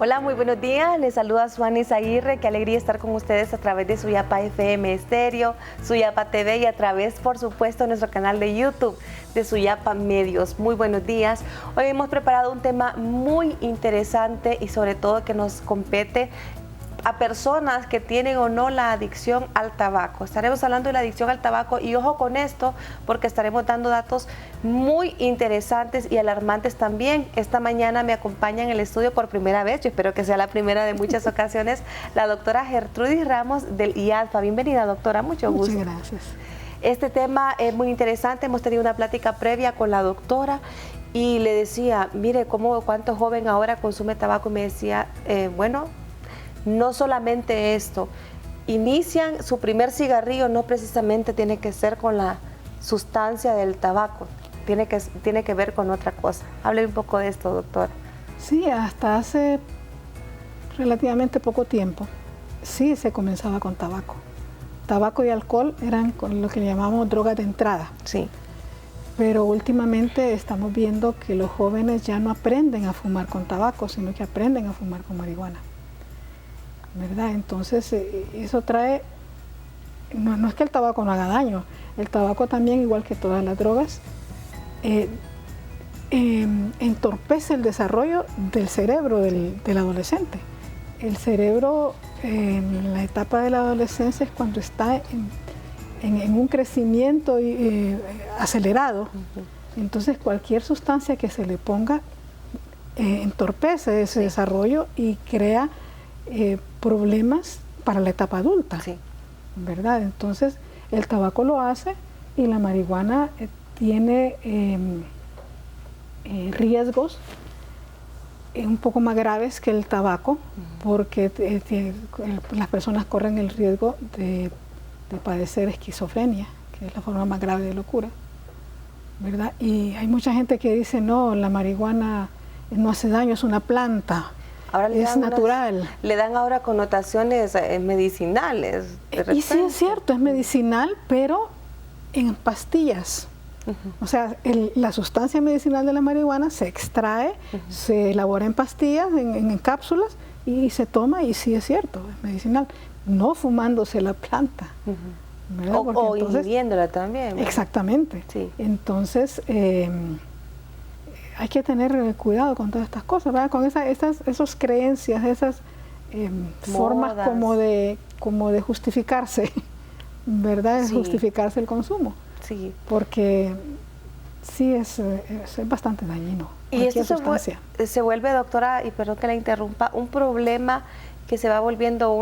Hola, muy buenos días. Les saluda Suanis Aguirre. Qué alegría estar con ustedes a través de Suyapa FM Estéreo, Suyapa TV y a través, por supuesto, de nuestro canal de YouTube de Suyapa Medios. Muy buenos días. Hoy hemos preparado un tema muy interesante y sobre todo que nos compete a personas que tienen o no la adicción al tabaco. Estaremos hablando de la adicción al tabaco y ojo con esto porque estaremos dando datos muy interesantes y alarmantes también. Esta mañana me acompaña en el estudio por primera vez, yo espero que sea la primera de muchas ocasiones, la doctora Gertrudis Ramos del IADFA. Bienvenida, doctora, mucho gusto. Muchas gracias. Este tema es muy interesante, hemos tenido una plática previa con la doctora y le decía, mire cuánto joven ahora consume tabaco y me decía, bueno, no solamente esto, inician su primer cigarrillo, no precisamente tiene que ser con la sustancia del tabaco, tiene que ver con otra cosa. Hable un poco de esto, doctora. Sí, hasta hace relativamente poco tiempo, sí se comenzaba con tabaco. Tabaco y alcohol eran con lo que llamamos drogas de entrada. Sí. Pero últimamente estamos viendo que los jóvenes ya no aprenden a fumar con tabaco, sino que aprenden a fumar con marihuana, ¿verdad? Entonces eso trae, no es que el tabaco no haga daño, el tabaco también, igual que todas las drogas, entorpece el desarrollo del cerebro del adolescente. El cerebro en la etapa de la adolescencia es cuando está en un crecimiento acelerado. Entonces cualquier sustancia que se le ponga entorpece ese desarrollo y crea problemas para la etapa adulta, ¿verdad? Entonces el tabaco lo hace y la marihuana tiene riesgos un poco más graves que el tabaco, porque las personas corren el riesgo de padecer esquizofrenia, que es la forma más grave de locura, ¿verdad? Y hay mucha gente que dice, no, la marihuana no hace daño, es una planta. Ahora es natural. Le dan ahora connotaciones medicinales. Y sí es cierto, es medicinal, pero en pastillas. O sea, la sustancia medicinal de la marihuana se extrae, se elabora en pastillas, en cápsulas, y se toma, y sí es cierto, es medicinal. No fumándose la planta. O ingiriéndola también, ¿verdad? Exactamente. Sí. Entonces, hay que tener cuidado con todas estas cosas, ¿verdad? Con esas creencias, esas formas como de justificarse, ¿verdad? Sí. Justificarse el consumo. Sí. Porque sí es bastante dañino. Y esto se vuelve, doctora, y perdón que la interrumpa, un problema que se va volviendo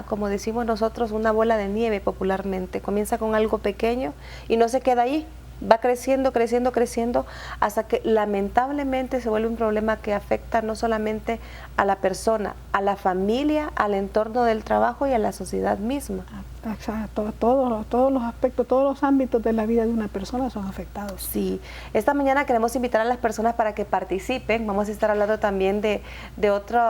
como decimos nosotros, una bola de nieve popularmente. Comienza con algo pequeño y no se queda ahí. Va creciendo, creciendo, creciendo, hasta que lamentablemente se vuelve un problema que afecta no solamente a la persona, a la familia, al entorno del trabajo y a la sociedad misma. Exacto, todos los aspectos, todos los ámbitos de la vida de una persona son afectados. Sí, esta mañana queremos invitar a las personas para que participen. Vamos a estar hablando también de otro,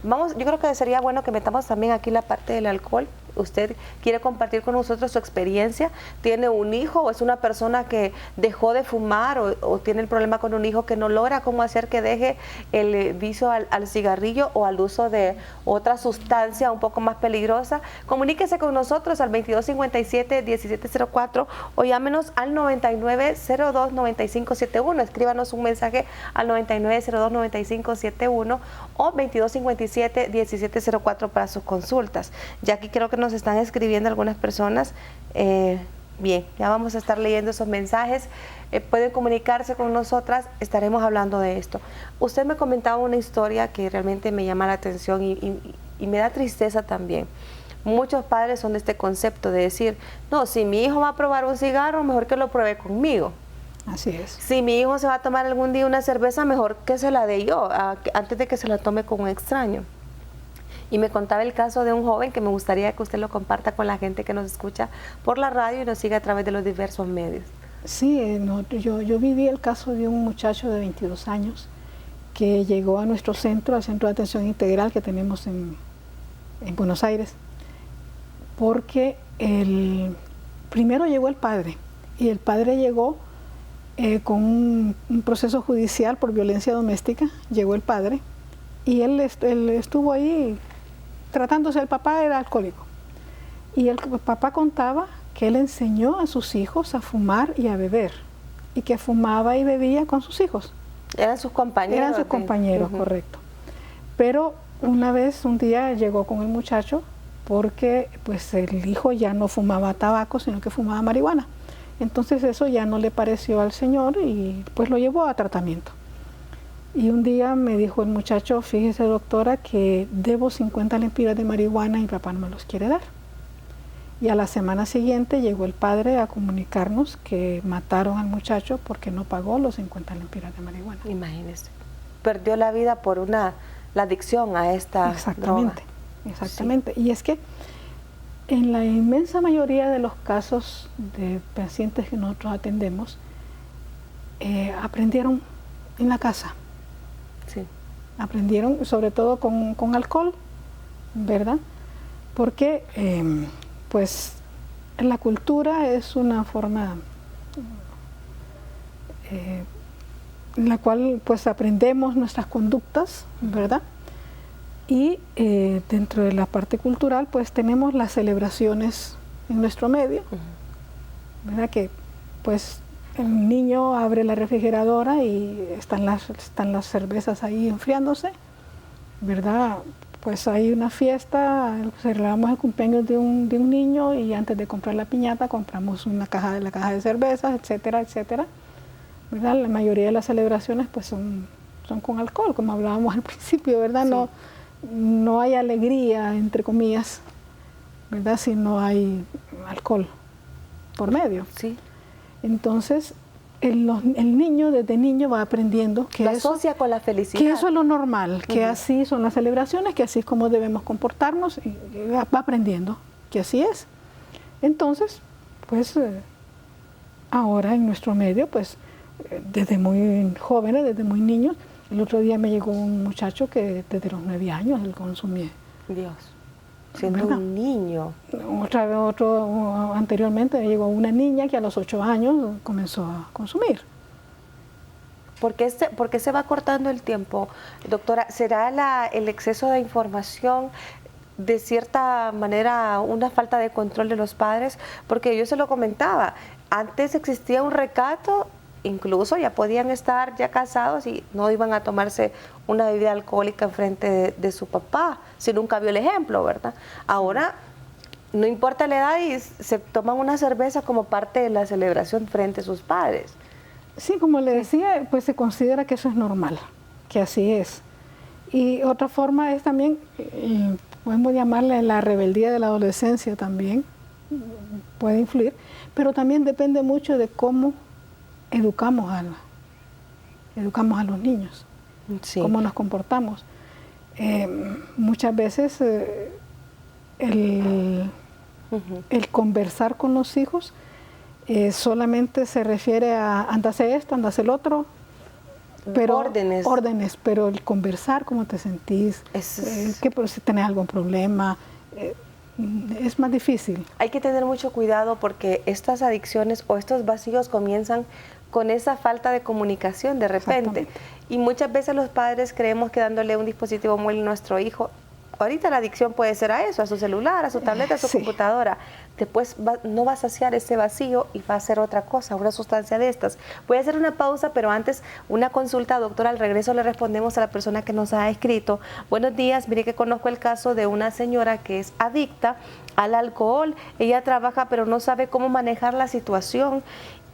yo creo que sería bueno que metamos también aquí la parte del alcohol. Usted quiere compartir con nosotros su experiencia, tiene un hijo o es una persona que dejó de fumar o tiene el problema con un hijo que no logra cómo hacer que deje el vicio al cigarrillo o al uso de otra sustancia un poco más peligrosa. Comuníquese con nosotros al 2257-1704 o llámenos al 9902-9571. Escríbanos un mensaje al 9902-9571 o 2257-1704 para sus consultas. Ya aquí creo que nos están escribiendo algunas personas. Bien, ya vamos a estar leyendo esos mensajes. Pueden comunicarse con nosotras, estaremos hablando de esto. Usted me comentaba una historia que realmente me llama la atención y me da tristeza también. Muchos padres son de este concepto de decir, no, si mi hijo va a probar un cigarro, mejor que lo pruebe conmigo. Así es. Si mi hijo se va a tomar algún día una cerveza, mejor que se la dé yo, antes de que se la tome con un extraño. Y me contaba el caso de un joven que me gustaría que usted lo comparta con la gente que nos escucha por la radio y nos sigue a través de los diversos medios. Sí, yo viví el caso de un muchacho de 22 años que llegó a nuestro centro, al Centro de Atención Integral que tenemos en Buenos Aires, porque primero llegó el padre, y el padre llegó con un proceso judicial por violencia doméstica, llegó el padre, Y él estuvo ahí tratándose, el papá era alcohólico. Y el papá contaba que él enseñó a sus hijos a fumar y a beber, y que fumaba y bebía con sus hijos. Eran sus compañeros. Eran sus compañeros, correcto. Pero un día llegó con el muchacho porque pues el hijo ya no fumaba tabaco, sino que fumaba marihuana. Entonces eso ya no le pareció al señor y pues lo llevó a tratamiento. Y un día me dijo el muchacho, fíjese doctora que debo 50 lempiras de marihuana y mi papá no me los quiere dar. Y a la semana siguiente llegó el padre a comunicarnos que mataron al muchacho porque no pagó los 50 lempiras de marihuana. Imagínese, perdió la vida por la adicción a esta Exactamente, droga. Exactamente. Sí. Y es que en la inmensa mayoría de los casos de pacientes que nosotros atendemos, aprendieron en la casa. Sí. Aprendieron sobre todo con alcohol, ¿verdad? Porque pues la cultura es una forma en la cual pues aprendemos nuestras conductas, ¿verdad? Y dentro de la parte cultural pues tenemos las celebraciones en nuestro medio, ¿verdad? Que pues el niño abre la refrigeradora y están las cervezas ahí enfriándose, ¿verdad? Pues hay una fiesta, celebramos el cumpleaños de un niño y antes de comprar la piñata compramos la caja de cervezas, etcétera, etcétera, ¿verdad? La mayoría de las celebraciones pues son con alcohol, como hablábamos al principio, ¿verdad? Sí. No hay alegría, entre comillas, ¿verdad? Si no hay alcohol por medio. Sí. Entonces, el niño desde niño va aprendiendo que lo asocia con la felicidad. Que eso es lo normal, que así son las celebraciones, que así es como debemos comportarnos, y va aprendiendo que así es. Entonces, pues ahora en nuestro medio, pues desde muy jóvenes, desde muy niños, el otro día me llegó un muchacho que desde los 9 años él consumía. Dios. Siendo un niño. Anteriormente me llegó una niña que a los 8 años comenzó a consumir. ¿Por qué se va cortando el tiempo, doctora? ¿Será el exceso de información, de cierta manera una falta de control de los padres? Porque yo se lo comentaba, antes existía un recato, incluso ya podían estar ya casados y no iban a tomarse una bebida alcohólica enfrente de su papá, si nunca vio el ejemplo, ¿verdad? Ahora, no importa la edad y se toman una cerveza como parte de la celebración frente a sus padres. Sí, como le decía, pues se considera que eso es normal, que así es. Y otra forma es también, podemos llamarle la rebeldía de la adolescencia también, puede influir, pero también depende mucho de cómo educamos a los niños, sí. Cómo nos comportamos. Muchas veces el conversar con los hijos solamente se refiere a ándase esto, ándase el otro, pero órdenes, pero el conversar, cómo te sentís, si tenés algún problema, es más difícil. Hay que tener mucho cuidado porque estas adicciones o estos vacíos comienzan con esa falta de comunicación de repente. Y muchas veces los padres creemos que dándole un dispositivo móvil a nuestro hijo, ahorita la adicción puede ser a eso, a su celular, a su tableta, a su computadora. Después no va a saciar ese vacío y va a ser otra cosa, una sustancia de estas. Voy a hacer una pausa, pero antes una consulta, doctora. Al regreso le respondemos a la persona que nos ha escrito. Buenos días, mire que conozco el caso de una señora que es adicta al alcohol. Ella trabaja pero no sabe cómo manejar la situación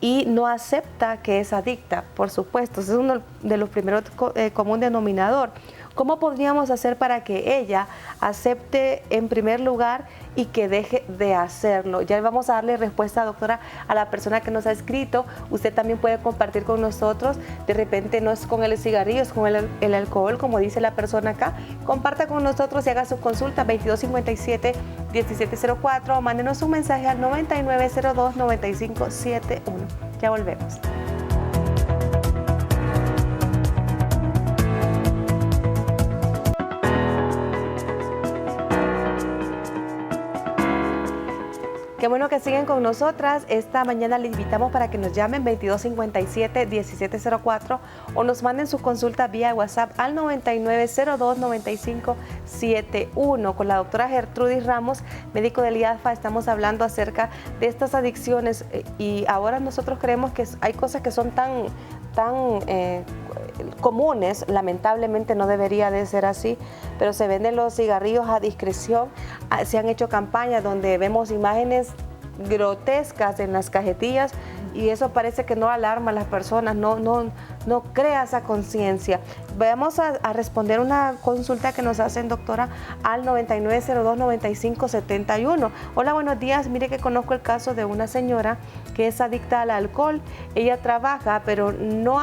y no acepta que es adicta, por supuesto. Ese es uno de los primeros común denominador. ¿Cómo podríamos hacer para que ella acepte en primer lugar y que deje de hacerlo? Ya vamos a darle respuesta, doctora, a la persona que nos ha escrito. Usted también puede compartir con nosotros. De repente no es con el cigarrillo, es con el alcohol, como dice la persona acá. Comparta con nosotros y haga su consulta 2257-1704 o mándenos un mensaje al 9902-9571. Ya volvemos. Qué bueno que siguen con nosotras. Esta mañana les invitamos para que nos llamen 2257-1704 o nos manden su consulta vía WhatsApp al 9902-9571. Con la doctora Gertrudis Ramos, médico del IADFA, estamos hablando acerca de estas adicciones y ahora nosotros creemos que hay cosas que son tan comunes, lamentablemente no debería de ser así, pero se venden los cigarrillos a discreción. Se han hecho campañas donde vemos imágenes grotescas en las cajetillas y eso parece que no alarma a las personas, no crea esa conciencia. Vamos a responder una consulta que nos hacen, doctora, al 9902-9571. Hola, buenos días. Mire que conozco el caso de una señora que es adicta al alcohol. Ella trabaja, pero no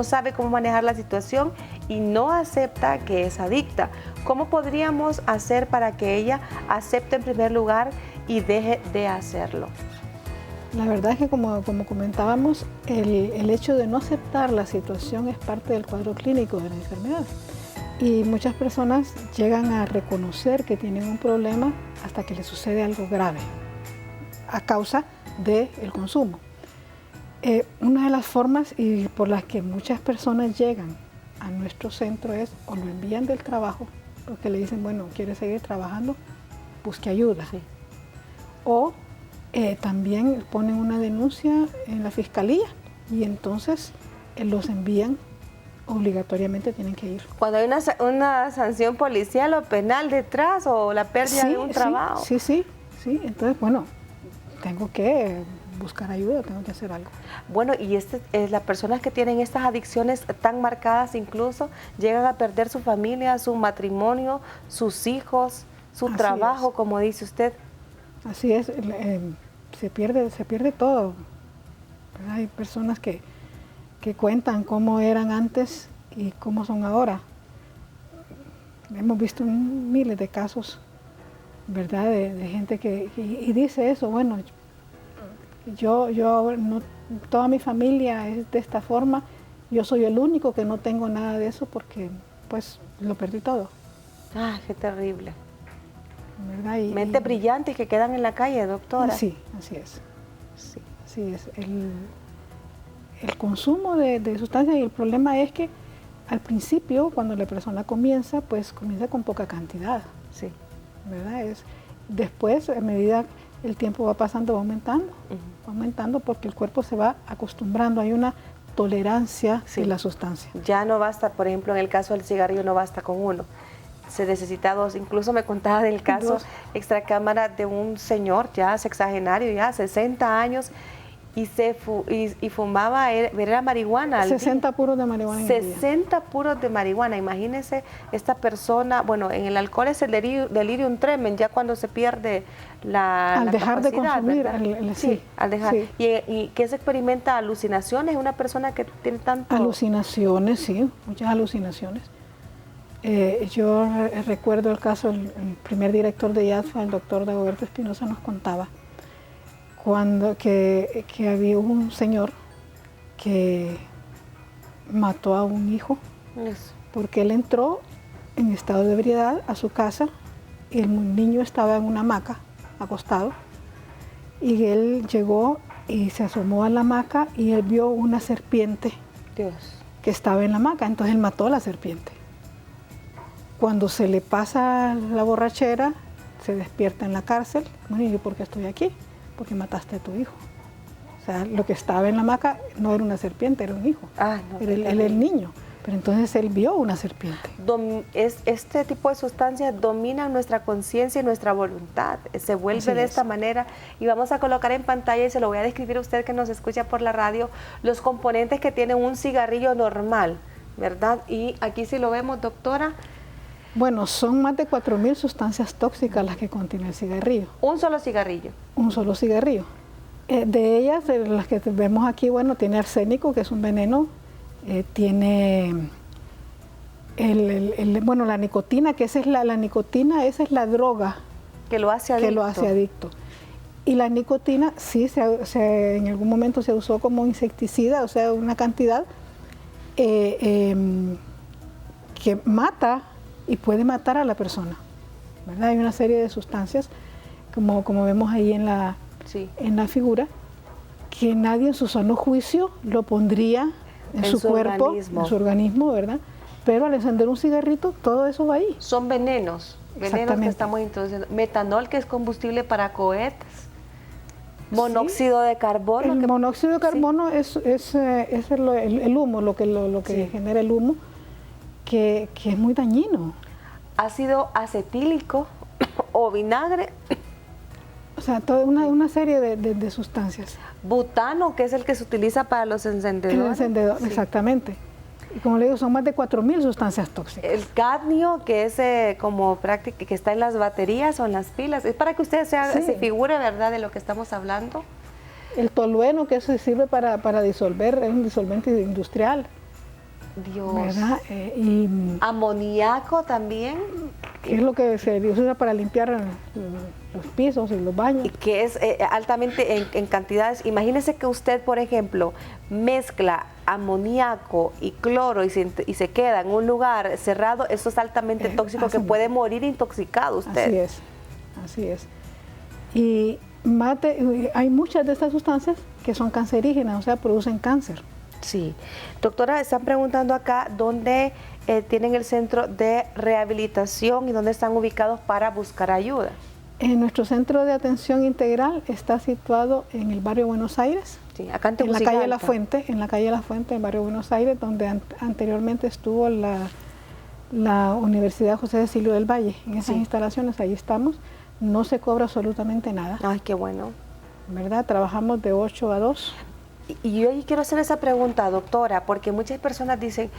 sabe cómo manejar la situación y no acepta que es adicta. ¿Cómo podríamos hacer para que ella acepte en primer lugar y deje de hacerlo? La verdad es que como comentábamos, el hecho de no aceptar la situación es parte del cuadro clínico de la enfermedad. Y muchas personas llegan a reconocer que tienen un problema hasta que les sucede algo grave a causa del consumo. Una de las formas y por las que muchas personas llegan a nuestro centro es o lo envían del trabajo, porque le dicen, bueno, ¿quiere seguir trabajando? Busque ayuda. Sí. O también ponen una denuncia en la fiscalía y entonces los envían, obligatoriamente tienen que ir. Cuando hay una sanción policial o penal detrás o la pérdida de un trabajo. Sí, entonces bueno, tengo que buscar ayuda, tengo que hacer algo. Bueno, y las personas que tienen estas adicciones tan marcadas incluso llegan a perder su familia, su matrimonio, sus hijos, su trabajo, como dice usted. Así es, se pierde todo. Hay personas que cuentan cómo eran antes y cómo son ahora. Hemos visto miles de casos, ¿verdad? De gente que dice eso, bueno, yo ahora no, toda mi familia es de esta forma, yo soy el único que no tengo nada de eso porque pues lo perdí todo. Ah, qué terrible. ¿Verdad? Mentes brillantes que quedan en la calle, doctora. Sí, así es. Sí, así es. El consumo de sustancias, y el problema es que al principio, cuando la persona comienza, pues comienza con poca cantidad. Sí. ¿Verdad? Después, a medida el tiempo va pasando, va aumentando porque el cuerpo se va acostumbrando. Hay una tolerancia de la sustancia. Ya no basta, por ejemplo, en el caso del cigarrillo no basta con uno. Se necesita dos. Incluso me contaba del caso extracámara de un señor ya sexagenario, ya 60 años, y fumaba, era marihuana. 60 puros de marihuana. 60 puros de marihuana. Imagínense esta persona, bueno, en el alcohol es el delirium tremens, ya cuando se pierde la dejar de consumir. Al dejar. Sí. ¿Y qué se experimenta? ¿Alucinaciones? ¿Una persona que tiene tanto...? Alucinaciones, sí, muchas alucinaciones. Yo recuerdo el caso, el primer director de IADFA, el doctor Dagoberto Espinosa, nos contaba que había un señor que mató a un hijo porque él entró en estado de ebriedad a su casa y el niño estaba en una hamaca acostado y él llegó y se asomó a la hamaca y él vio una serpiente que estaba en la hamaca, entonces él mató a la serpiente. Cuando se le pasa la borrachera, se despierta en la cárcel. Bueno, ¿y yo por qué estoy aquí? Porque mataste a tu hijo. O sea, lo que estaba en la hamaca no era una serpiente, era un hijo. Era el niño. Pero entonces él vio una serpiente. Este tipo de sustancias dominan nuestra conciencia y nuestra voluntad. Se vuelve de esta manera. Y vamos a colocar en pantalla, y se lo voy a describir a usted que nos escucha por la radio, los componentes que tiene un cigarrillo normal, ¿verdad? Y aquí si lo vemos, doctora. Bueno, son más de 4.000 sustancias tóxicas las que contiene el cigarrillo. ¿Un solo cigarrillo? Un solo cigarrillo. De ellas, de las que vemos aquí, bueno, tiene arsénico, que es un veneno, tiene la nicotina, que esa es la nicotina, esa es la droga que lo hace adicto. Y la nicotina sí en algún momento se usó como insecticida, o sea, una cantidad que mata y puede matar a la persona, ¿verdad? Hay una serie de sustancias como vemos ahí en la figura, que nadie en su sano juicio lo pondría en su cuerpo, en su organismo, ¿verdad? Pero al encender un cigarrito, todo eso va ahí. Son venenos que estamos introduciendo. Metanol, que es combustible para cohetes. Monóxido de carbono. El monóxido de carbono es el humo, lo que genera el humo, que es muy dañino. Ácido acetílico o vinagre. O sea, toda una serie de sustancias. Butano, que es el que se utiliza para los encendedores. El encendedor, exactamente. Y como le digo, son más de 4.000 sustancias tóxicas. El cadmio, que es como práctica, que está en las baterías o en las pilas. Es para que usted se figure, ¿verdad?, de lo que estamos hablando. El tolueno, que eso sirve para disolver, es un disolvente industrial. Dios. ¿Verdad? Amoníaco también. Que es lo que se usa para limpiar los pisos y los baños. Y que es altamente en cantidades. Imagínese que usted, por ejemplo, mezcla amoníaco y cloro y se queda en un lugar cerrado. Eso es altamente tóxico, que puede morir intoxicado usted. Así es. Y hay muchas de estas sustancias que son cancerígenas, o sea, producen cáncer. Sí. Doctora, están preguntando acá dónde tienen el centro de rehabilitación y dónde están ubicados para buscar ayuda. Nuestro centro de atención integral está situado en el barrio Buenos Aires, acá en la calle La Fuente, en el barrio Buenos Aires, donde anteriormente estuvo la Universidad José Cecilio del Valle. En esas instalaciones, ahí estamos. No se cobra absolutamente nada. Ay, qué bueno. ¿Verdad? Trabajamos de 8 a 2. Y yo ahí quiero hacer esa pregunta, doctora, porque muchas personas dicen,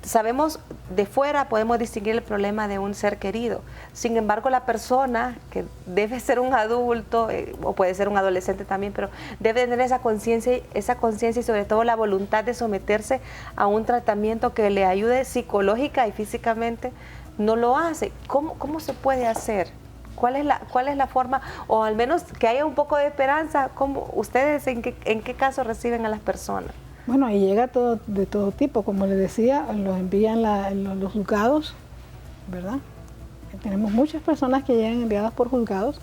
sabemos de fuera, podemos distinguir el problema de un ser querido. Sin embargo, la persona, que debe ser un adulto, o puede ser un adolescente también, pero debe tener esa conciencia y sobre todo la voluntad de someterse a un tratamiento que le ayude psicológica y físicamente, no lo hace. ¿Cómo se puede hacer? ¿Cuál es la forma, o al menos que haya un poco de esperanza? ¿Cómo ustedes en qué caso reciben a las personas? Bueno, ahí llega de todo tipo, como les decía, los envían los juzgados, ¿verdad? Tenemos muchas personas que llegan enviadas por juzgados.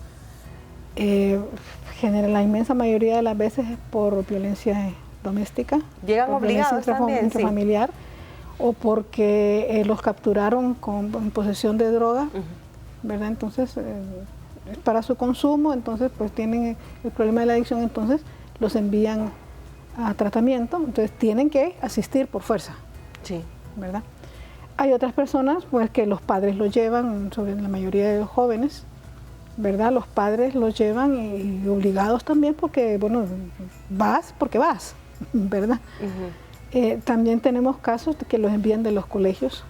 La inmensa mayoría de las veces es por violencia doméstica. Llegan obligados también, intrafamiliar, o porque los capturaron en posesión de droga. ¿Verdad? Entonces, es para su consumo, entonces pues tienen el problema de la adicción, entonces los envían a tratamiento, entonces tienen que asistir por fuerza. Sí. ¿Verdad? Hay otras personas pues que los padres los llevan, sobre la mayoría de los jóvenes, ¿verdad? Los padres los llevan y obligados también porque, bueno, vas porque vas, ¿verdad? También tenemos casos de que los envían de los colegios,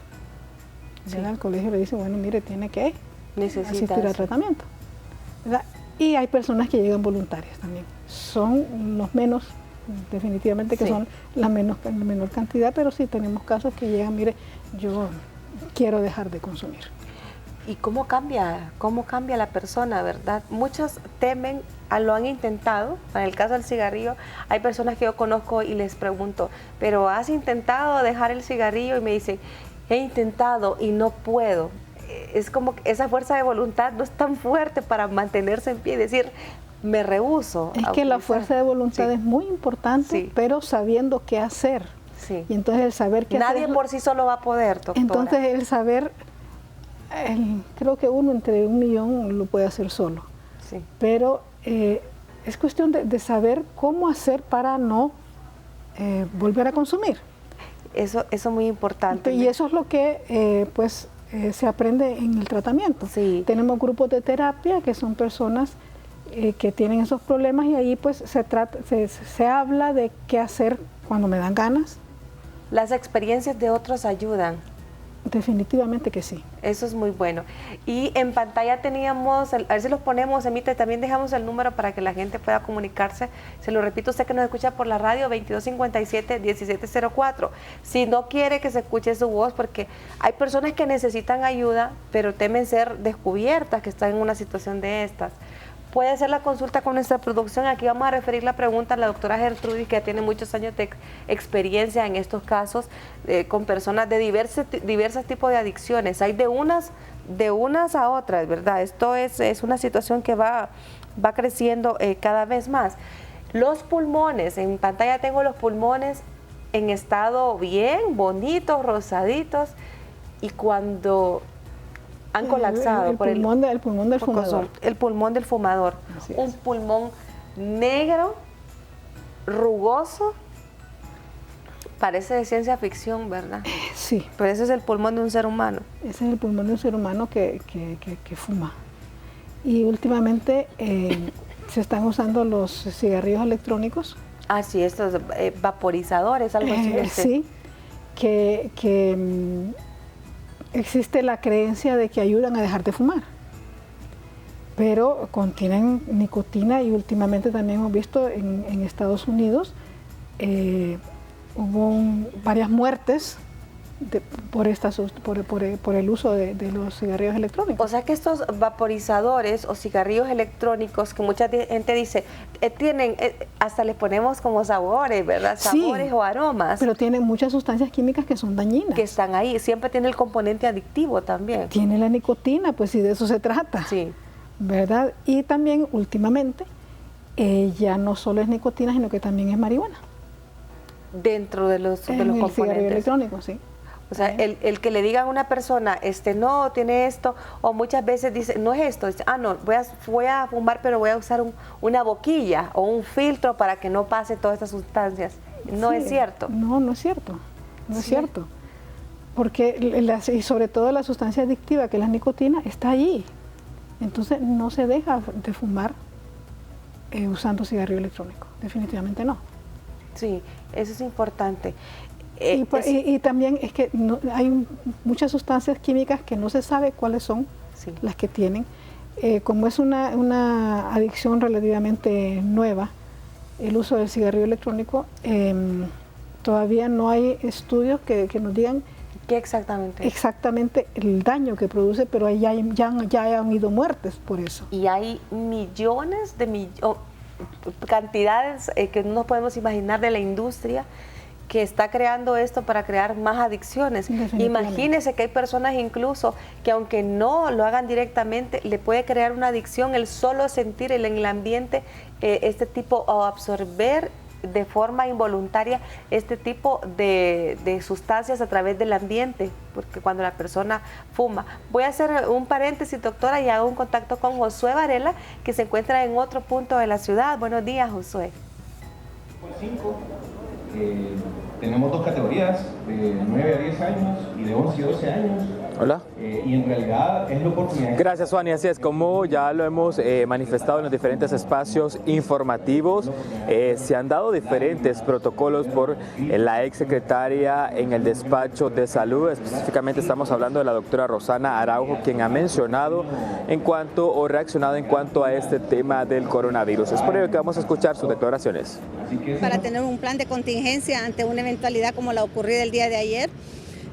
¿verdad? El colegio le dice, bueno, mire, tiene que asistir al tratamiento, ¿verdad? Y hay personas que llegan voluntarias también. Son los menos, definitivamente que son la menor cantidad, pero sí tenemos casos que llegan, mire, yo quiero dejar de consumir. ¿Y cómo cambia la persona, verdad? Muchos temen, lo han intentado. En el caso del cigarrillo, hay personas que yo conozco y les pregunto, ¿pero has intentado dejar el cigarrillo? Y me dicen, he intentado y no puedo. Es como que esa fuerza de voluntad no es tan fuerte para mantenerse en pie y decir, me rehúso. Es que la fuerza de voluntad es muy importante, pero sabiendo qué hacer. Sí. Y entonces el saber qué hacer. Nadie por sí solo va a poder, doctora. Entonces el saber, creo que uno entre 1 millón lo puede hacer solo. Sí. Pero es cuestión de saber cómo hacer para no volver a consumir. Eso es muy importante. Y eso es lo que se aprende en el tratamiento. Sí. Tenemos grupos de terapia que son personas que tienen esos problemas y ahí pues se habla de qué hacer cuando me dan ganas. Las experiencias de otros ayudan. Definitivamente que sí. Eso es muy bueno. Y en pantalla teníamos, a ver si los ponemos, Emita, también dejamos el número para que la gente pueda comunicarse. Se lo repito, usted que nos escucha por la radio, 2257-1704. Si no quiere que se escuche su voz, porque hay personas que necesitan ayuda, pero temen ser descubiertas, que están en una situación de estas. Puede hacer la consulta con nuestra producción. Aquí vamos a referir la pregunta a la doctora Gertrudis, que ya tiene muchos años de experiencia en estos casos con personas de diversos tipos de adicciones. Hay de unas de unas a otras, ¿verdad? Esto es una situación que va creciendo cada vez más. Los pulmones, en pantalla tengo los pulmones en estado bien, bonitos, rosaditos, y cuando han colapsado el pulmón del fumador. El pulmón del fumador. Un pulmón negro, rugoso, parece de ciencia ficción, ¿verdad? Sí. Pero ese es el pulmón de un ser humano. Ese es el pulmón de un ser humano que fuma. Y últimamente se están usando los cigarrillos electrónicos. Ah, sí, estos vaporizadores, algo así. Sí, que existe la creencia de que ayudan a dejar de fumar, pero contienen nicotina, y últimamente también hemos visto en Estados Unidos hubo varias muertes por el uso de los cigarrillos electrónicos. O sea que estos vaporizadores o cigarrillos electrónicos, que mucha gente dice, tienen, hasta les ponemos como sabores, ¿verdad? Sabores, sí, o aromas. Pero tienen muchas sustancias químicas que son dañinas. Que están ahí, siempre tiene el componente adictivo también. Tiene la nicotina, pues si de eso se trata. Sí. ¿Verdad? Y también últimamente ya no solo es nicotina, sino que también es marihuana. Dentro de los componentes. El cigarrillo electrónico, sí. O sea, el que le digan a una persona, no, tiene esto, o muchas veces dice, no es esto, dice, no, voy a fumar, pero voy a usar una boquilla o un filtro para que no pase todas estas sustancias. No, sí, es cierto. No es cierto, no es cierto. Porque, y sobre todo la sustancia adictiva, que es la nicotina, está allí. Entonces no se deja de fumar usando cigarrillo electrónico, definitivamente no. Sí, eso es importante. Y también es que hay muchas sustancias químicas que no se sabe cuáles son, sí, las que tienen. Como es una adicción relativamente nueva, el uso del cigarrillo electrónico, todavía no hay estudios que nos digan ¿qué exactamente el daño que produce, pero ya han habido muertes por eso. Y hay millones cantidades que no nos podemos imaginar de la industria que está creando esto para crear más adicciones. Imagínense que hay personas incluso que aunque no lo hagan directamente, le puede crear una adicción el solo sentir en el ambiente este tipo, o absorber de forma involuntaria este tipo de sustancias a través del ambiente, porque cuando la persona fuma. Voy a hacer un paréntesis, doctora, y hago un contacto con Josué Varela, que se encuentra en otro punto de la ciudad. Buenos días, Josué. Tenemos dos categorías, de 9 a 10 años y de 11 a 12 años. Hola. Y en realidad es la oportunidad. Gracias, Juan. Y así es como ya lo hemos manifestado en los diferentes espacios informativos. Se han dado diferentes protocolos por la exsecretaria en el despacho de salud. Específicamente estamos hablando de la doctora Rosana Araujo, quien ha mencionado reaccionado en cuanto a este tema del coronavirus. Es por ello que vamos a escuchar sus declaraciones. Para tener un plan de contingencia ante una eventualidad como la ocurrida el día de ayer.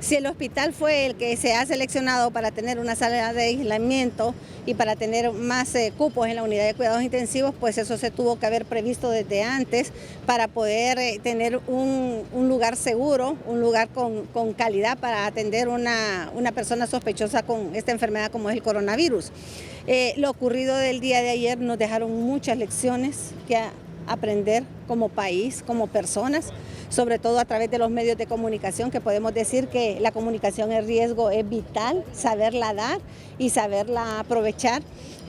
Si el hospital fue el que se ha seleccionado para tener una sala de aislamiento y para tener más cupos en la unidad de cuidados intensivos, pues eso se tuvo que haber previsto desde antes para poder tener un lugar seguro, un lugar con calidad para atender una persona sospechosa con esta enfermedad como es el coronavirus. Lo ocurrido del día de ayer nos dejaron muchas lecciones que aprender como país, como personas, sobre todo a través de los medios de comunicación, que podemos decir que la comunicación en riesgo es vital, saberla dar y saberla aprovechar.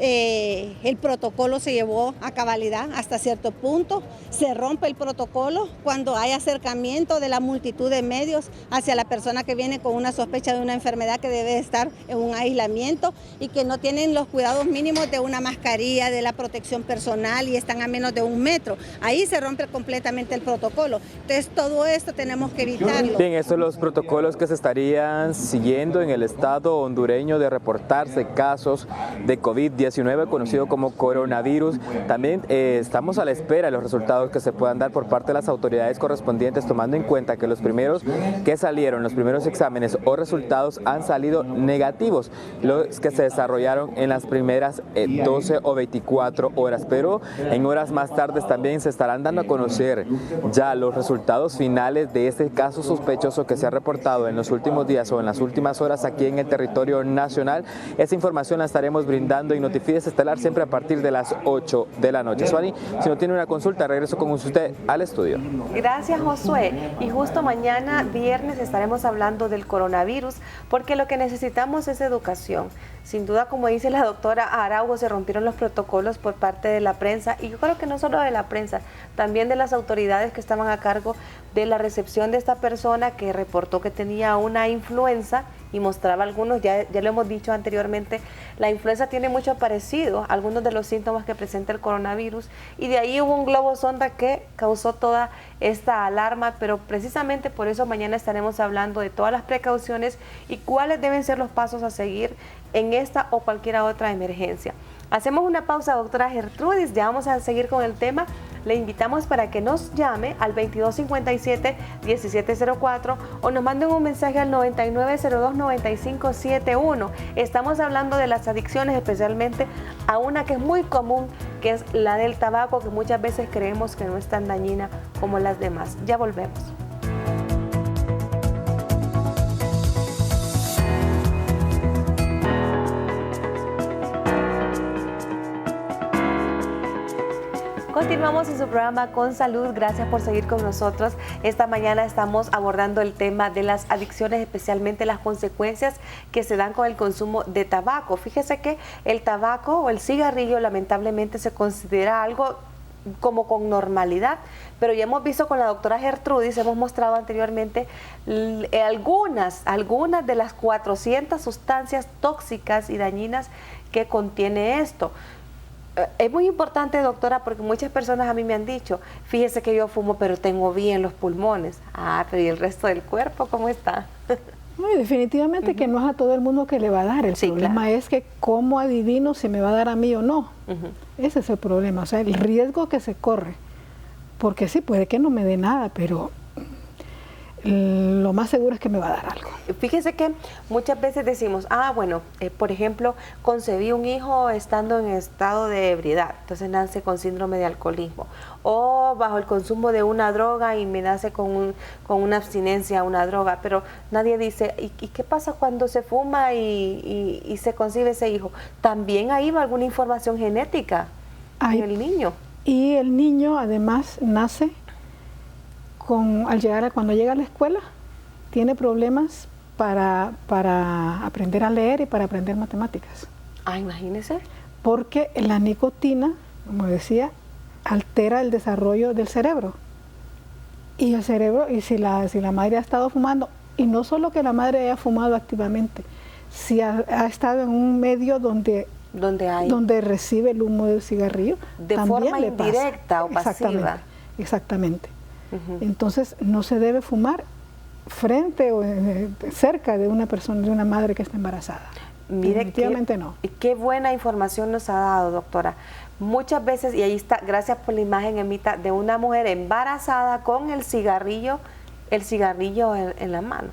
El protocolo se llevó a cabalidad hasta cierto punto, se rompe el protocolo cuando hay acercamiento de la multitud de medios hacia la persona que viene con una sospecha de una enfermedad que debe estar en un aislamiento y que no tienen los cuidados mínimos de una mascarilla, de la protección personal y están a menos de 1 metro. Ahí se rompe completamente el protocolo. Entonces todo esto tenemos que evitarlo. Bien, estos son los protocolos que se estarían siguiendo en el estado hondureño de reportarse casos de COVID-19 conocido como coronavirus. También estamos a la espera de los resultados que se puedan dar por parte de las autoridades correspondientes, tomando en cuenta que los primeros que salieron, los primeros exámenes o resultados han salido negativos, los que se desarrollaron en las primeras 12 o 24 horas, pero en horas más tardes también se estarán dando a conocer ya los resultados resultados finales de este caso sospechoso que se ha reportado en los últimos días o en las últimas horas aquí en el territorio nacional. Esa información la estaremos brindando en Notifides Estelar siempre a partir de las 8 de la noche. Suani, si no tiene una consulta, regreso con usted al estudio. Gracias, Josué. Y justo mañana, viernes, estaremos hablando del coronavirus, porque lo que necesitamos es educación. Sin duda, como dice la doctora Araujo, se rompieron los protocolos por parte de la prensa, y yo creo que no solo de la prensa, también de las autoridades que estaban a cargo de la recepción de esta persona que reportó que tenía una influenza y mostraba algunos, ya lo hemos dicho anteriormente, la influenza tiene mucho parecido a algunos de los síntomas que presenta el coronavirus, y de ahí hubo un globo sonda que causó toda esta alarma, pero precisamente por eso mañana estaremos hablando de todas las precauciones y cuáles deben ser los pasos a seguir en esta o cualquier otra emergencia. Hacemos una pausa, doctora Gertrudis, ya vamos a seguir con el tema. Le invitamos para que nos llame al 2257-1704 o nos manden un mensaje al 9902-9571. Estamos hablando de las adicciones, especialmente a una que es muy común, que es la del tabaco, que muchas veces creemos que no es tan dañina como las demás. Ya volvemos. Continuamos en su programa Con Salud. Gracias por seguir con nosotros. Esta mañana estamos abordando el tema de las adicciones, especialmente las consecuencias que se dan con el consumo de tabaco. Fíjese que el tabaco o el cigarrillo lamentablemente se considera algo como con normalidad, pero ya hemos visto con la doctora Gertrudis, hemos mostrado anteriormente algunas de las 400 sustancias tóxicas y dañinas que contiene esto. Es muy importante, doctora, porque muchas personas a mí me han dicho, fíjese que yo fumo, pero tengo bien los pulmones. Ah, pero ¿y el resto del cuerpo cómo está? No, definitivamente que no es a todo el mundo que le va a dar. El problema es que cómo adivino si me va a dar a mí o no. Ese es el problema, o sea, el riesgo que se corre. Porque sí, puede que no me dé nada, pero lo más seguro es que me va a dar algo. Fíjese que muchas veces decimos, bueno, por ejemplo, concebí un hijo estando en estado de ebriedad, entonces nace con síndrome de alcoholismo, o bajo el consumo de una droga y me nace con una abstinencia a una droga, pero nadie dice, ¿y qué pasa cuando se fuma y se concibe ese hijo? También ahí va alguna información genética en el niño. Y el niño además nace cuando llega a la escuela, tiene problemas para aprender a leer y para aprender matemáticas. Imagínese. Porque la nicotina, como decía, altera el desarrollo del cerebro. Y el cerebro, y si la madre ha estado fumando, y no solo que la madre haya fumado activamente, si ha estado en un medio donde recibe el humo del cigarrillo, de también forma le indirecta pasa. o pasiva. Exactamente. Entonces no se debe fumar frente o cerca de una persona, de una madre que está embarazada. Mire, definitivamente no. Qué buena información nos ha dado, doctora. Muchas veces, y ahí está, gracias por la imagen, Emita, de una mujer embarazada con el cigarrillo en la mano.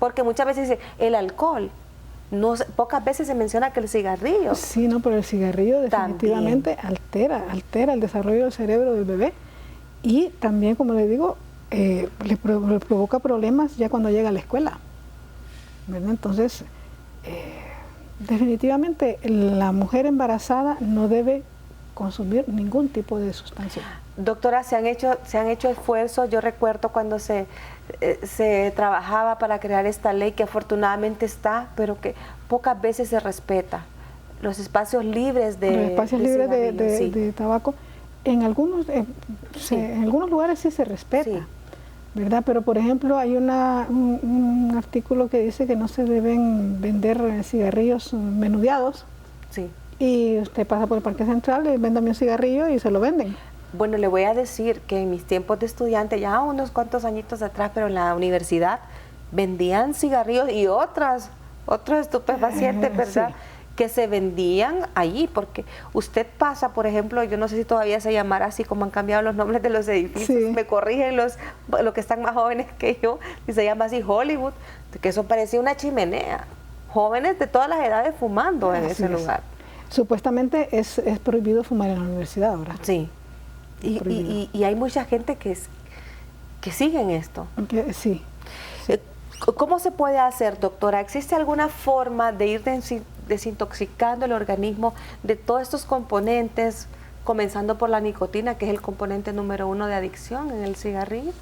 Porque muchas veces dice, el alcohol, pocas veces se menciona que el cigarrillo. Sí, no, pero el cigarrillo definitivamente altera el desarrollo del cerebro del bebé. Y también, como le digo, le provoca problemas ya cuando llega a la escuela, ¿verdad? Entonces, definitivamente la mujer embarazada no debe consumir ningún tipo de sustancia. Doctora, se han hecho esfuerzos. Yo recuerdo cuando se trabajaba para crear esta ley, que afortunadamente está, pero que pocas veces se respeta. Los espacios libres de tabaco. En algunos lugares sí se respeta, ¿verdad? Pero por ejemplo hay un artículo que dice que no se deben vender cigarrillos menudeados. Sí. Y usted pasa por el Parque Central y véndame un cigarrillo y se lo venden. Bueno, le voy a decir que en mis tiempos de estudiante, ya unos cuantos añitos atrás, pero en la universidad vendían cigarrillos y otros estupefacientes, ¿verdad? Sí. Que se vendían allí, porque usted pasa, por ejemplo, yo no sé si todavía se llamará así como han cambiado los nombres de los edificios, me corrigen los que están más jóvenes que yo, y se llama así Hollywood, que eso parecía una chimenea, jóvenes de todas las edades fumando en ese lugar. Supuestamente es prohibido fumar en la universidad ahora. Sí, y hay mucha gente que que siguen esto. Sí. ¿Cómo se puede hacer, doctora? ¿Existe alguna forma de ir desintoxicando el organismo de todos estos componentes, comenzando por la nicotina, que es el componente número 1 de adicción en el cigarrillo?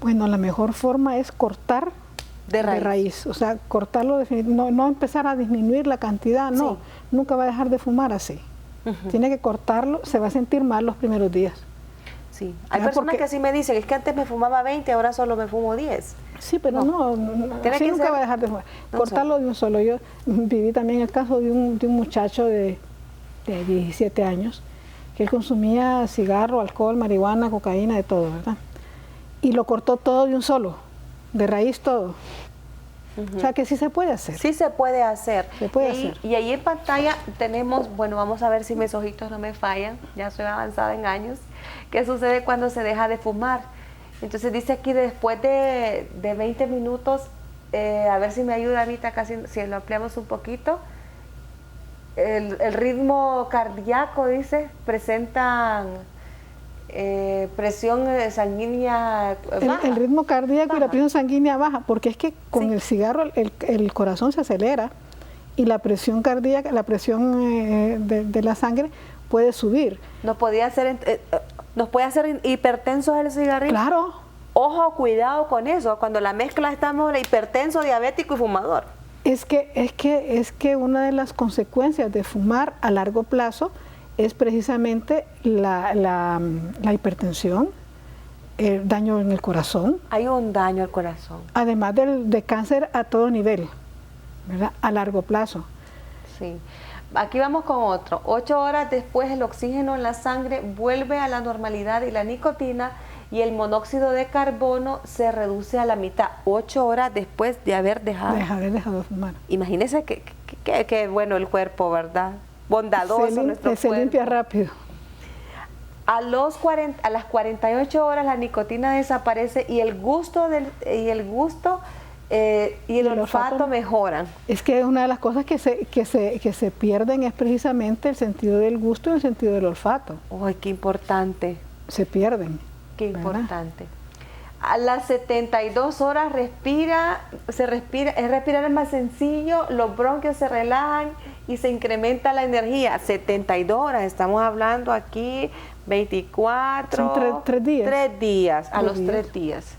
Bueno, la mejor forma es cortar de raíz. O sea, cortarlo definitivamente, no empezar a disminuir la cantidad, no, sí. Nunca va a dejar de fumar así. Tiene que cortarlo, se va a sentir mal los primeros días. Sí, hay personas que así me dicen, es que antes me fumaba 20, ahora solo me fumo 10. Sí, pero así nunca va a dejar de fumar. Cortarlo de un solo. Yo viví también el caso de un muchacho de 17 años, que él consumía cigarro, alcohol, marihuana, cocaína, de todo, ¿verdad? Y lo cortó todo de un solo, de raíz todo. O sea que sí se puede hacer. Sí se puede hacer. Se puede hacer. Y ahí en pantalla tenemos, bueno, vamos a ver si mis ojitos no me fallan, ya soy avanzada en años. ¿Qué sucede cuando se deja de fumar? Entonces dice aquí, después de 20 minutos, a ver si me ayuda ahorita, casi si lo ampliamos un poquito, el ritmo cardíaco, dice, presentan presión sanguínea baja. El ritmo cardíaco baja. Y la presión sanguínea baja, porque es que con el cigarro el corazón se acelera y la presión cardíaca, la presión de la sangre puede subir. ¿Nos puede hacer hipertensos el cigarrillo? Claro. Ojo, cuidado con eso, cuando la mezcla estamos hipertenso, diabético y fumador. Es que una de las consecuencias de fumar a largo plazo es precisamente la hipertensión, el daño en el corazón. Hay un daño al corazón. Además de cáncer a todo nivel, ¿verdad? A largo plazo. Sí. Aquí vamos con otro. 8 horas después el oxígeno en la sangre vuelve a la normalidad y la nicotina y el monóxido de carbono se reduce a la mitad. 8 horas después de haber dejado de fumar. Imagínense que bueno el cuerpo, ¿verdad? Bondadoso nuestro cuerpo. Se limpia rápido. A las 48 horas la nicotina desaparece y el gusto y el olfato mejoran. Es que una de las cosas que se pierden es precisamente el sentido del gusto y el sentido del olfato. ¡Ay, qué importante! Se pierden. Qué importante. A las 72 horas respirar es más sencillo, los bronquios se relajan y se incrementa la energía. 72 horas, estamos hablando aquí 24. Son 3 días. 3 días, a los 3 días.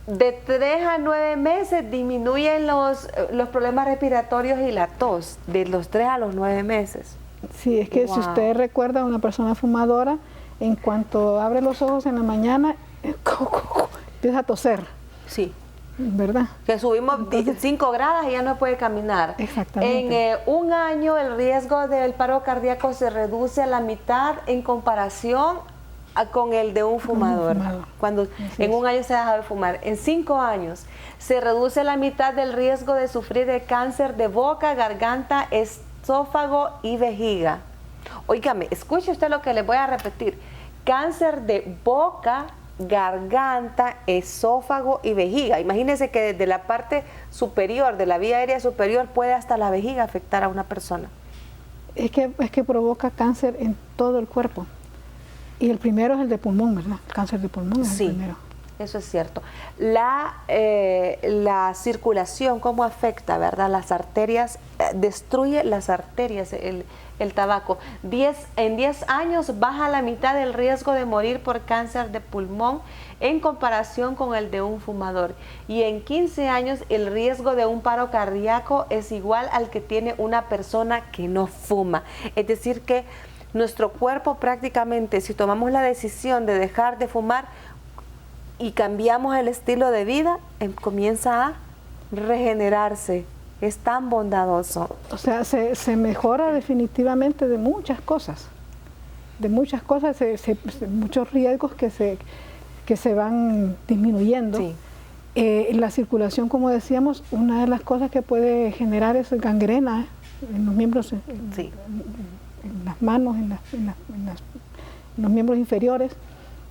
De 3 a 9 meses disminuyen los problemas respiratorios y la tos, de los 3 a los 9 meses. Sí, es que si usted recuerda a una persona fumadora, en cuanto abre los ojos en la mañana, empieza a toser. Sí. ¿Verdad? Que subimos 5 grados y ya no puede caminar. Exactamente. En un año el riesgo del paro cardíaco se reduce a la mitad en comparación con el de un fumador. Cuando en un año se deja de fumar. En 5 años se reduce a la mitad del riesgo de sufrir de cáncer de boca, garganta, esófago y vejiga. Óigame, escuche usted lo que le voy a repetir. Cáncer de boca, garganta, esófago y vejiga. Imagínense que desde la parte superior, de la vía aérea superior, puede hasta la vejiga afectar a una persona. Es que provoca cáncer en todo el cuerpo. Y el primero es el de pulmón, ¿verdad? El cáncer de pulmón es el primero. Eso es cierto. La circulación, ¿cómo afecta, verdad? Las arterias, destruye las arterias el tabaco. En 10 años baja la mitad del riesgo de morir por cáncer de pulmón en comparación con el de un fumador. Y en 15 años el riesgo de un paro cardíaco es igual al que tiene una persona que no fuma. Es decir que nuestro cuerpo prácticamente, si tomamos la decisión de dejar de fumar y cambiamos el estilo de vida, comienza a regenerarse. Es tan bondadoso. O sea, se mejora definitivamente de muchas cosas. De muchas cosas, muchos riesgos que se van disminuyendo. Sí. La circulación, como decíamos, una de las cosas que puede generar es gangrena en los miembros, en las manos, en los miembros inferiores,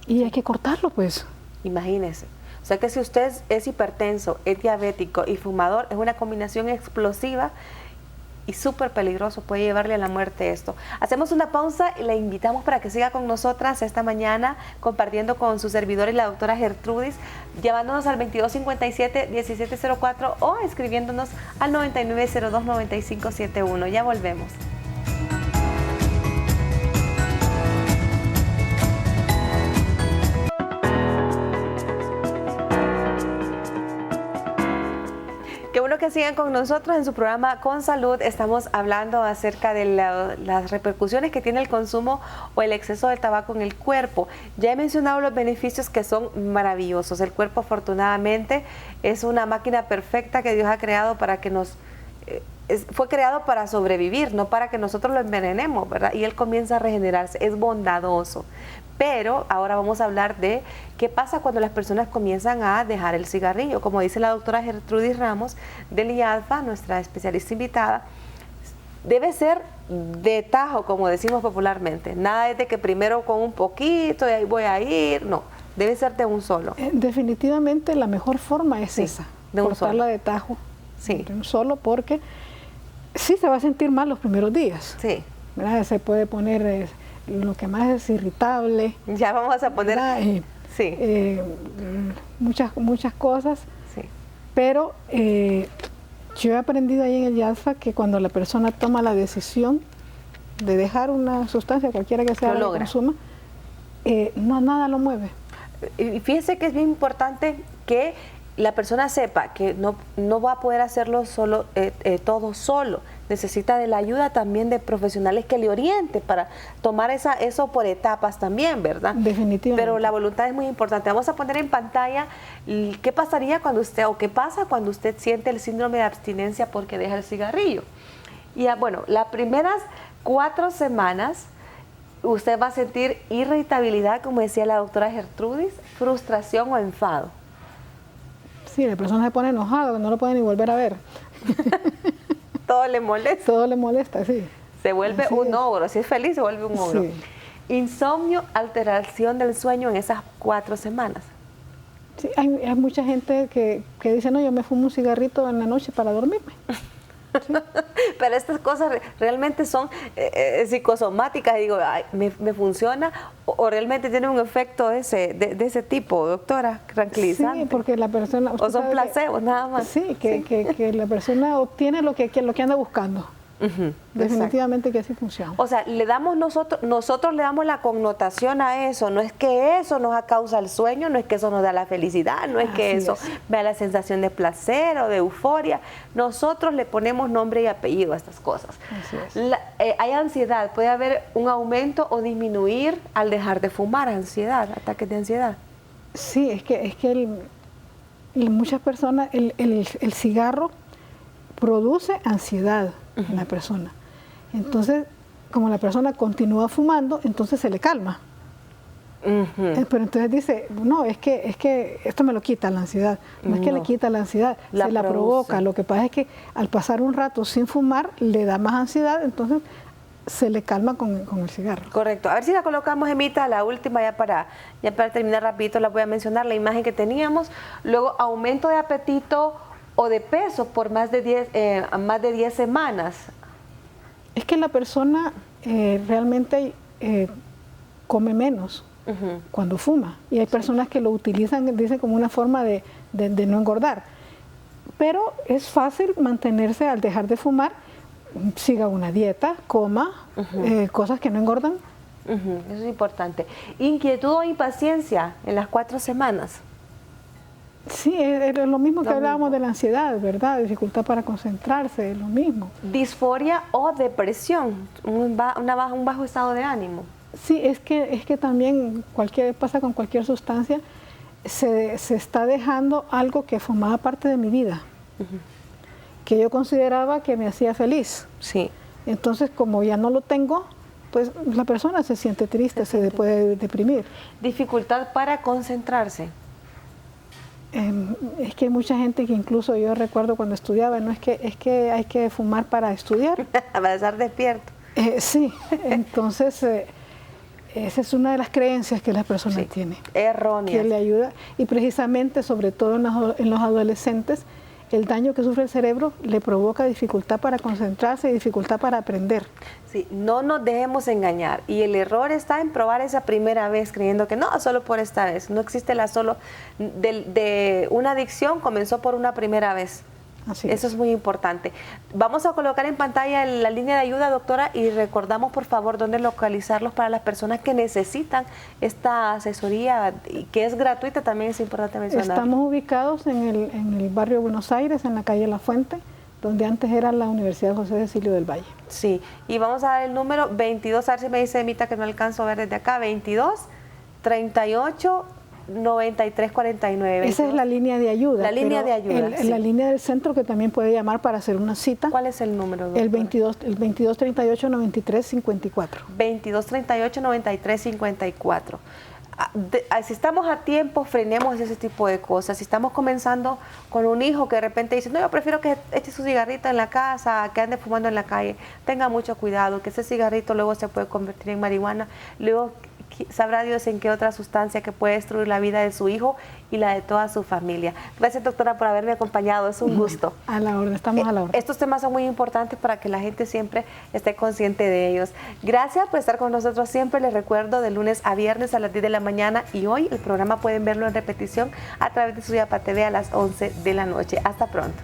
y hay que cortarlo, pues. Imagínese. O sea que si usted es hipertenso, es diabético y fumador, es una combinación explosiva y súper peligroso, puede llevarle a la muerte esto. Hacemos una pausa y la invitamos para que siga con nosotras esta mañana compartiendo con su servidor y la doctora Gertrudis, llamándonos al 2257-1704 o escribiéndonos al 9902-9571. Ya volvemos. Qué bueno que sigan con nosotros en su programa Con Salud. Estamos hablando acerca de las repercusiones que tiene el consumo o el exceso de tabaco en el cuerpo. Ya he mencionado los beneficios que son maravillosos. El cuerpo, afortunadamente, es una máquina perfecta que Dios ha creado para que fue creado para sobrevivir, no para que nosotros lo envenenemos, ¿verdad? Y Él comienza a regenerarse, es bondadoso. Pero ahora vamos a hablar de qué pasa cuando las personas comienzan a dejar el cigarrillo. Como dice la doctora Gertrudis Ramos del IADFA, nuestra especialista invitada, debe ser de tajo, como decimos popularmente. Nada es de que primero con un poquito y ahí voy a ir, no, debe ser de un solo. Definitivamente la mejor forma es esa, de un cortarla solo. de tajo, Sí. de un solo, porque sí se va a sentir mal los primeros días. Sí. ¿Verdad? Se puede poner lo que más es irritable. Ya vamos a poner... sí. Muchas cosas. Sí. Pero yo he aprendido ahí en el IADFA que cuando la persona toma la decisión de dejar una sustancia, cualquiera que sea la que consuma, nada lo mueve. Y fíjese que es bien importante que la persona sepa que no va a poder hacerlo solo, todo solo. Necesita de la ayuda también de profesionales que le orienten para tomar eso por etapas también, ¿verdad? Definitivamente. Pero la voluntad es muy importante. Vamos a poner en pantalla qué pasaría cuando qué pasa cuando usted siente el síndrome de abstinencia porque deja el cigarrillo. Y bueno, las primeras 4 semanas usted va a sentir irritabilidad, como decía la doctora Gertrudis, frustración o enfado. Sí, la persona se pone enojada, no lo puede ni volver a ver. Todo le molesta. Todo le molesta, sí. Se vuelve un ogro. Si es feliz, se vuelve un ogro. Sí. Insomnio, alteración del sueño en esas 4 semanas. Sí, hay mucha gente que dice, no, yo me fumo un cigarrito en la noche para dormirme. Sí. Pero estas cosas realmente son psicosomáticas. Digo, ay, ¿me funciona? ¿O realmente tiene un efecto de ese tipo, doctora? Tranquilizante. Sí, porque la persona... ¿O son placebos nada más? Sí, que la persona obtiene lo que anda buscando. Definitivamente que así funciona. O sea, nosotros le damos la connotación a eso. No es que eso nos causa el sueño, no es que eso nos da la felicidad, no es que eso me da la sensación de placer o de euforia. Nosotros le ponemos nombre y apellido a estas cosas. Así es. Hay ansiedad, puede haber un aumento o disminuir al dejar de fumar, ansiedad, ataques de ansiedad. Sí, es que muchas personas, el cigarro produce ansiedad en la persona. Entonces, como la persona continúa fumando, entonces se le calma. Pero entonces dice, no, es que esto me lo quita la ansiedad. No es que le quita la ansiedad, se la provoca. Lo que pasa es que al pasar un rato sin fumar, le da más ansiedad, entonces se le calma con el cigarro. Correcto. A ver si la colocamos, Emita, la última, ya para terminar rapidito, la voy a mencionar, la imagen que teníamos. Luego, aumento de apetito o de peso por más de 10 semanas. Es que la persona realmente come menos cuando fuma. Y hay personas que lo utilizan, dicen, como una forma de no engordar. Pero es fácil mantenerse al dejar de fumar, siga una dieta, coma cosas que no engordan. Eso es importante. Inquietud o impaciencia en las 4 semanas. Sí, es lo mismo que hablábamos de la ansiedad, ¿verdad? Dificultad para concentrarse, es lo mismo. Disforia o depresión, un bajo estado de ánimo. Sí, es que también pasa con cualquier sustancia, se está dejando algo que formaba parte de mi vida, que yo consideraba que me hacía feliz. Sí. Entonces, como ya no lo tengo, pues la persona se siente triste, se puede deprimir. Dificultad para concentrarse. Es que hay mucha gente que incluso yo recuerdo cuando estudiaba, no es que hay que fumar para estudiar. Para estar despierto. Sí, entonces esa es una de las creencias que la persona tiene. Erróneas. Que le ayuda, y precisamente, sobre todo en los adolescentes, el daño que sufre el cerebro le provoca dificultad para concentrarse y dificultad para aprender. Sí, no nos dejemos engañar. Y el error está en probar esa primera vez creyendo que no, solo por esta vez. No existe la solo de una adicción comenzó por una primera vez. Así Eso es muy importante. Vamos a colocar en pantalla la línea de ayuda, doctora, y recordamos por favor dónde localizarlos para las personas que necesitan esta asesoría, que es gratuita, también es importante mencionar. Estamos ubicados en el barrio Buenos Aires, en la calle La Fuente, donde antes era la Universidad José Cecilio del Valle. Sí, y vamos a dar el número 22, a ver si me dice Emita que no alcanzo a ver desde acá, 22 38 93 49. Esa es la línea de ayuda. La línea de ayuda. La línea del centro que también puede llamar para hacer una cita. ¿Cuál es el número, doctora? El 22 38 93 54. 22 38 93 54. Si estamos a tiempo, frenemos ese tipo de cosas. Si estamos comenzando con un hijo que de repente dice, no, yo prefiero que eche su cigarrito en la casa, que ande fumando en la calle, tenga mucho cuidado, que ese cigarrito luego se puede convertir en marihuana, luego sabrá Dios en qué otra sustancia que puede destruir la vida de su hijo y la de toda su familia. Gracias, doctora, por haberme acompañado, es un gusto. A la orden, estamos a la orden. Estos temas son muy importantes para que la gente siempre esté consciente de ellos. Gracias por estar con nosotros siempre, les recuerdo, de lunes a viernes a las 10 de la mañana y hoy el programa pueden verlo en repetición a través de Suyapa TV a las 11 de la noche. Hasta pronto.